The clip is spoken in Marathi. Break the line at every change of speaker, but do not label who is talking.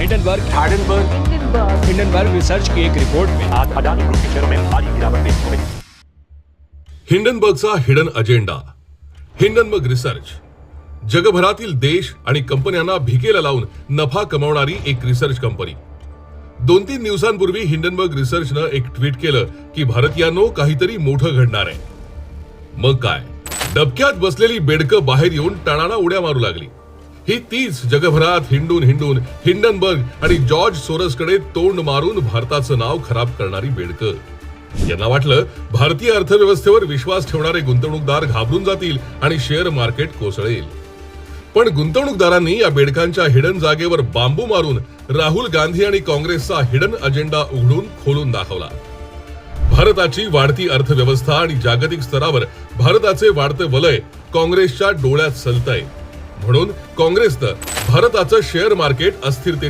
हिंडनबर्ग रिसर्च की एक रिपोर्ट में
आज अडानी ग्रुप के शेयरों में भारी गिरावट देखने को मिली।
हिंडनबर्गचा हिडन अजेंडा. हिंडनबर्ग रिसर्च जगभरातील देश आणि कंपन्यांना भिकेला लावून नफा कमावणारी एक रिसर्च कंपनी. 2-3 दिवसांपूर्वी हिंडनबर्ग रिसर्चनं एक ट्विट केलं की भारतीयांनो काहीतरी मोठं घडणार आहे. मग काय, डबक्यात बसलेली बेडकं बाहेर येऊन टाणाना उड्या मारू लागली. ही तीच जगभरात हिंडून हिंडनबर्ग आणि जॉर्ज सोरसकडे तोंड मारून भारताचं नाव खराब करणारी बेडकं. यांना वाटलं भारतीय अर्थव्यवस्थेवर विश्वास ठेवणारे गुंतवणूकदार घाबरून जातील आणि शेअर मार्केट कोसळेल. पण गुंतवणूकदारांनी या बेडकांच्या हिडन जागेवर बांबू मारून राहुल गांधी आणि काँग्रेसचा हिडन अजेंडा उघडून खोलून दाखवला. भारताची वाढती अर्थव्यवस्था आणि जागतिक स्तरावर भारताचे वाढते वलय काँग्रेसच्या डोळ्यात सलतंय. म्हणून काँग्रेसनं भारताचं शेअर मार्केट अस्थिरतेच्या